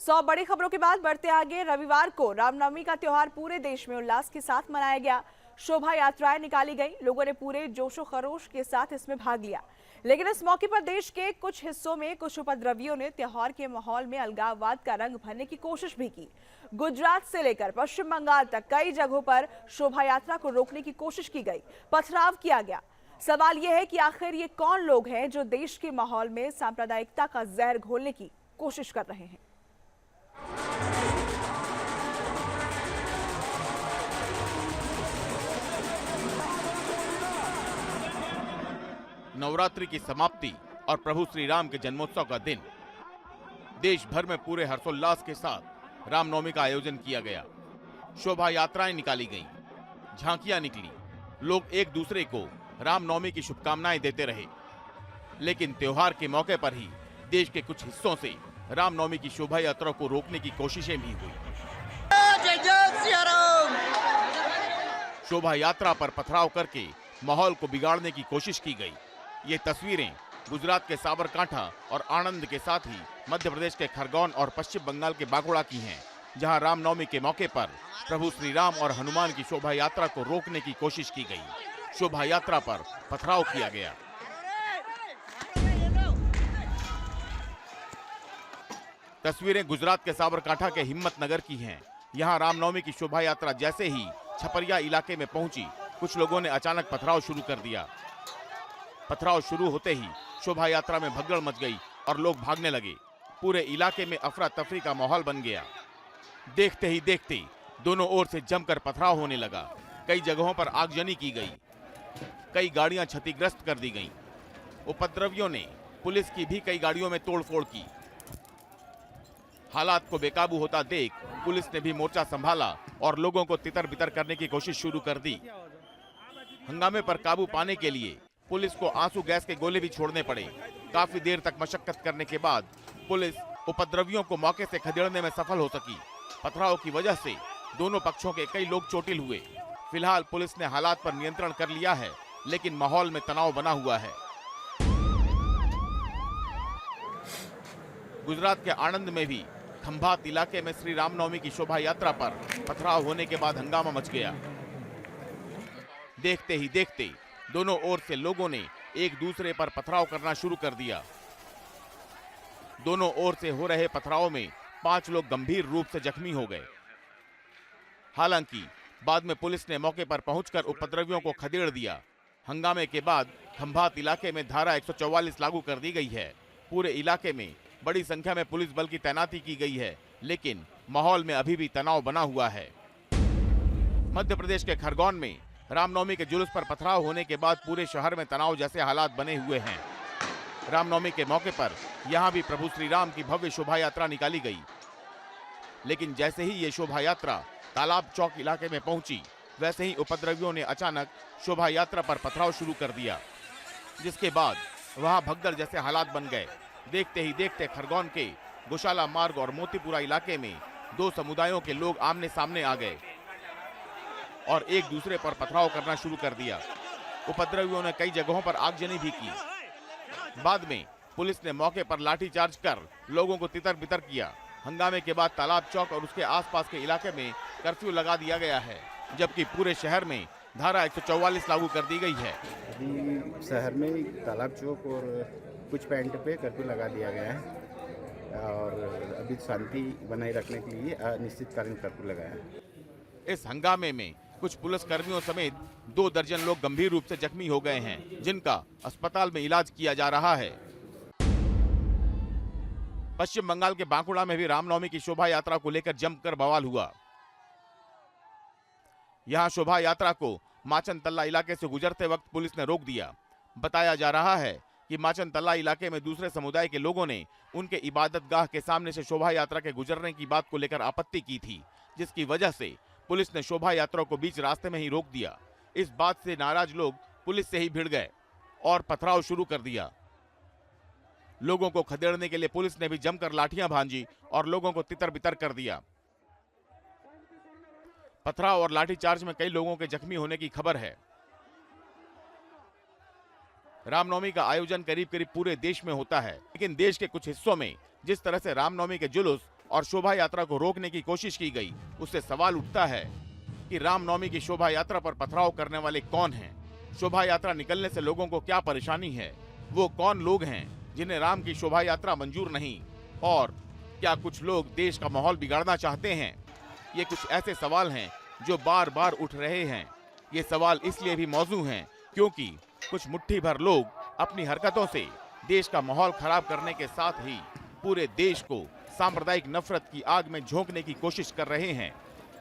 100 बड़ी खबरों के बाद बढ़ते आगे। रविवार को रामनवमी का त्योहार पूरे देश में उल्लास के साथ मनाया गया। शोभा यात्राएं निकाली गई, लोगों ने पूरे जोशो खरोश के साथ इसमें भाग लिया। लेकिन इस मौके पर देश के कुछ हिस्सों में कुछ उपद्रवियों ने त्योहार के माहौल में अलगाववाद का रंग भरने की कोशिश भी की। गुजरात से लेकर पश्चिम बंगाल तक कई जगहों पर शोभा यात्रा को रोकने की कोशिश की गई, पथराव किया गया। सवाल यह है कि आखिर ये कौन लोग हैं जो देश के माहौल में सांप्रदायिकता का जहर घोलने की कोशिश कर रहे हैं। नवरात्रि की समाप्ति और प्रभु श्री राम के जन्मोत्सव का दिन। देश भर में पूरे हर्षोल्लास के साथ रामनवमी का आयोजन किया गया। शोभा यात्राएं निकाली गईं, झांकियां निकली, लोग एक दूसरे को रामनवमी की शुभकामनाएं देते रहे। लेकिन त्योहार के मौके पर ही देश के कुछ हिस्सों से रामनवमी की शोभा यात्रा को रोकने की कोशिशें भी हुई। जय जय सिया राम। शोभा यात्रा पर पथराव करके माहौल को बिगाड़ने की कोशिश की गई। ये तस्वीरें गुजरात के साबरकांठा और आणंद के साथ ही मध्य प्रदेश के खरगोन और पश्चिम बंगाल के बांकुड़ा की हैं, जहां रामनवमी के मौके पर प्रभु श्री राम और हनुमान की शोभा यात्रा को रोकने की कोशिश की गई। शोभा यात्रा पर पथराव किया गया। तस्वीरें गुजरात के साबरकांठा के हिम्मतनगर की हैं। यहां रामनवमी की शोभा यात्रा जैसे ही छपरिया इलाके में पहुंची, कुछ लोगों ने अचानक पथराव शुरू कर दिया। पथराव शुरू होते ही शोभा यात्रा में भगदड़ मच गई और लोग भागने लगे। पूरे इलाके में अफरा तफरी का माहौल बन गया। देखते ही देखते दोनों ओर से जमकर पथराव होने लगा। कई जगहों पर आगजनी की गई, कई गाड़ियां क्षतिग्रस्त कर दी गईं। उपद्रवियों ने पुलिस की भी कई गाड़ियों में तोड़फोड़ की। हालात को बेकाबू होता देख पुलिस ने भी मोर्चा संभाला और लोगों को तितर बितर करने की कोशिश शुरू कर दी। हंगामे पर काबू पाने के लिए पुलिस को आंसू गैस के गोले भी छोड़ने पड़े। काफी देर तक मशक्कत करने के बाद पुलिस उपद्रवियों को मौके से खदेड़ने में सफल हो सकी। पथराव की वजह से दोनों पक्षों के कई लोग चोटिल हुए। फिलहाल पुलिस ने हालात पर नियंत्रण कर लिया है, लेकिन माहौल में तनाव बना हुआ है। गुजरात के आणंद में भी खंभात इलाके में श्री रामनवमी की शोभा यात्रा पर पथराव होने के बाद हंगामा मच गया। देखते ही देखते दोनों ओर से लोगों ने एक दूसरे पर पथराव करना शुरू कर दिया। दोनों ओर से हो रहे पथराव में 5 लोग गंभीर रूप से जख्मी हो गए। हालांकि बाद में पुलिस ने मौके पर पहुंचकर उपद्रवियों को खदेड़ दिया। हंगामे के बाद खंभात इलाके में धारा 144 लागू कर दी गई है। पूरे इलाके में बड़ी संख्या में पुलिस बल की तैनाती की गई है, लेकिन माहौल में अभी भी तनाव बना हुआ है। मध्य प्रदेश के खरगोन में रामनवमी के जुलूस पर पथराव होने के बाद पूरे शहर में तनाव जैसे हालात बने हुए हैं। रामनवमी के मौके पर यहां भी प्रभु श्री राम की भव्य शोभा यात्रा निकाली गई। लेकिन जैसे ही ये शोभा यात्रा तालाब चौक इलाके में पहुंची, वैसे ही उपद्रवियों ने अचानक शोभा यात्रा पर पथराव शुरू कर दिया, जिसके बाद वहां भगदड़ जैसे हालात बन गए। देखते ही देखते खरगोन के गौशाला मार्ग और मोतीपुरा इलाके में 2 समुदायों के लोग आमने सामने आ गए और एक दूसरे पर पथराव करना शुरू कर दिया। उपद्रवियों ने कई जगहों पर आगजनी भी की। बाद में पुलिस ने मौके पर लाठीचार्ज कर लोगों को तितर बितर किया। हंगामे के बाद तालाब चौक और उसके आसपास के इलाके में कर्फ्यू लगा दिया गया है, जबकि पूरे शहर में धारा 144 लागू कर दी गई है। अभी शहर में तालाब चौक और कुछ पॉइंट पे कर्फ्यू लगा दिया गया है और अभी शांति बनाए रखने के लिए अनिश्चितकालीन कर्फ्यू लगाया है। इस हंगामे में कुछ पुलिस कर्मियों समेत 2 दर्जन लोग गंभीर रूप से जख्मी हो गए हैं, जिनका अस्पताल में इलाज किया जा रहा है। पश्चिम बंगाल के बांकुड़ा में भी रामनवमी की शोभा यात्रा को लेकर जमकर बवाल हुआ। यहां शोभा यात्रा को माचन तल्ला इलाके से गुजरते वक्त पुलिस ने रोक दिया। बताया जा रहा है कि माचन तल्ला इलाके में दूसरे समुदाय के लोगों ने उनके इबादत गाह के सामने से शोभा यात्रा के गुजरने की बात को लेकर आपत्ति की थी, जिसकी वजह से पुलिस ने शोभा यात्रा को बीच रास्ते में ही रोक दिया। इस बात से नाराज लोग पुलिस से ही भिड़ गए और पथराव शुरू कर दिया। लोगों को खदेड़ने के लिए पुलिस ने भी जमकर लाठियां भांजी और लोगों को तितर बितर कर दिया। पथराव और लाठीचार्ज में कई लोगों के जख्मी होने की खबर है। रामनवमी का आयोजन करीब करीब पूरे देश में होता है, लेकिन देश के कुछ हिस्सों में जिस तरह से रामनवमी के जुलूस और शोभा यात्रा को रोकने की कोशिश की गई, उससे सवाल उठता है कि रामनवमी की शोभा यात्रा पर पथराव करने वाले कौन हैं? शोभा यात्रा निकलने से लोगों को क्या परेशानी है? वो कौन लोग हैं जिन्हें राम की शोभा यात्रा मंजूर नहीं? और क्या कुछ लोग देश का माहौल बिगाड़ना चाहते हैं? ये कुछ ऐसे सवाल हैं जो बार बार उठ रहे हैं। ये सवाल इसलिए भी मौजू हैं क्योंकि कुछ मुट्ठी भर लोग अपनी हरकतों से देश का माहौल खराब करने के साथ ही पूरे देश को सांप्रदायिक नफरत की आग में झोंकने की कोशिश कर रहे हैं।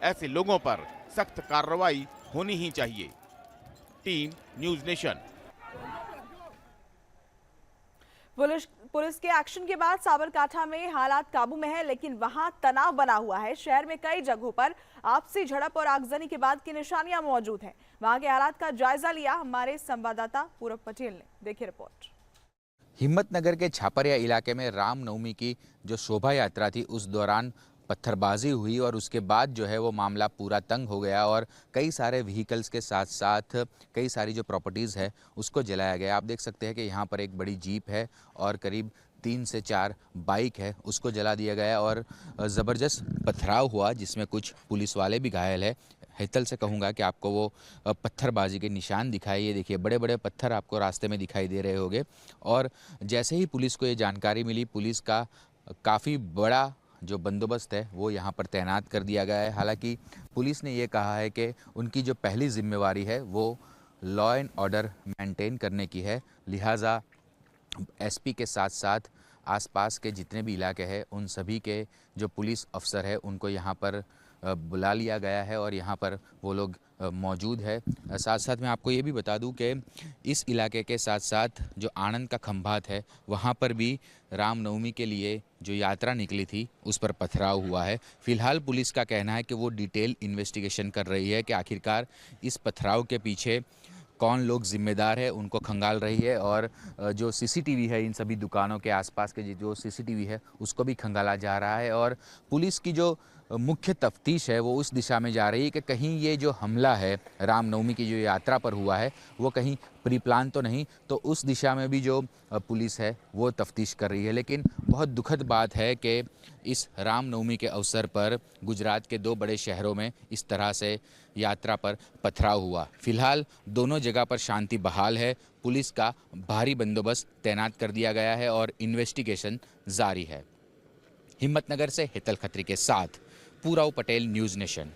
ऐसे लोगों पर सख्त कार्रवाई होनी ही चाहिए। Team news nation. पुलिस के एक्शन के बाद साबरकांठा में हालात काबू में है, लेकिन वहां तनाव बना हुआ है। शहर में कई जगहों पर आपसी झड़प और आगजनी के बाद की निशानियां मौजूद हैं। वहां के हालात का जायजा लिया हमारे संवाददाता पूरब पटेल ने। देखिए रिपोर्ट। हिम्मतनगर के छापरिया इलाके में रामनवमी की जो शोभा यात्रा थी उस दौरान पत्थरबाजी हुई और उसके बाद जो है वो मामला पूरा तंग हो गया और कई सारे व्हीकल्स के साथ साथ कई सारी जो प्रॉपर्टीज़ है उसको जलाया गया। आप देख सकते हैं कि यहाँ पर एक बड़ी जीप है और करीब 3 से 4 बाइक है, उसको जला दिया गया और ज़बरदस्त पथराव हुआ जिसमें कुछ पुलिस वाले भी घायल है। हितल से कहूँगा कि आपको वो पत्थरबाजी के निशान दिखाई, ये देखिए बड़े बड़े पत्थर आपको रास्ते में दिखाई दे रहे होंगे। और जैसे ही पुलिस को ये जानकारी मिली, पुलिस का काफ़ी बड़ा जो बंदोबस्त है वो यहाँ पर तैनात कर दिया गया है। हालांकि पुलिस ने ये कहा है कि उनकी जो पहली जिम्मेवारी है वो लॉ एंड ऑर्डर मेंटेन करने की है, लिहाजा एसपी के साथ साथ आसपास के जितने भी इलाके हैं उन सभी के जो पुलिस अफसर है उनको यहाँ पर बुला लिया गया है और यहाँ पर वो लोग मौजूद है। साथ साथ मैं आपको ये भी बता दूं कि इस इलाके के साथ साथ जो आनंद का खंभात है वहाँ पर भी रामनवमी के लिए जो यात्रा निकली थी उस पर पथराव हुआ है। फिलहाल पुलिस का कहना है कि वो डिटेल इन्वेस्टिगेशन कर रही है कि आखिरकार इस पथराव के पीछे कौन लोग जिम्मेदार है, उनको खंगाल रही है और जो सीसीटीवी है इन सभी दुकानों के आसपास के जो सीसीटीवी है उसको भी खंगाला जा रहा है। और पुलिस की जो मुख्य तफ्तीश है वो उस दिशा में जा रही है कि कहीं ये जो हमला है रामनवमी की जो यात्रा पर हुआ है वो कहीं प्री प्लान तो नहीं, तो उस दिशा में भी जो पुलिस है वो तफ्तीश कर रही है। लेकिन बहुत दुखद बात है कि इस रामनवमी के अवसर पर गुजरात के 2 बड़े शहरों में इस तरह से यात्रा पर पथराव हुआ। फिलहाल दोनों जगह पर शांति बहाल है, पुलिस का भारी बंदोबस्त तैनात कर दिया गया है और इन्वेस्टिगेशन जारी है। हिम्मतनगर से हितल खत्री के साथ पूरब पटेल, न्यूज़ नेशन।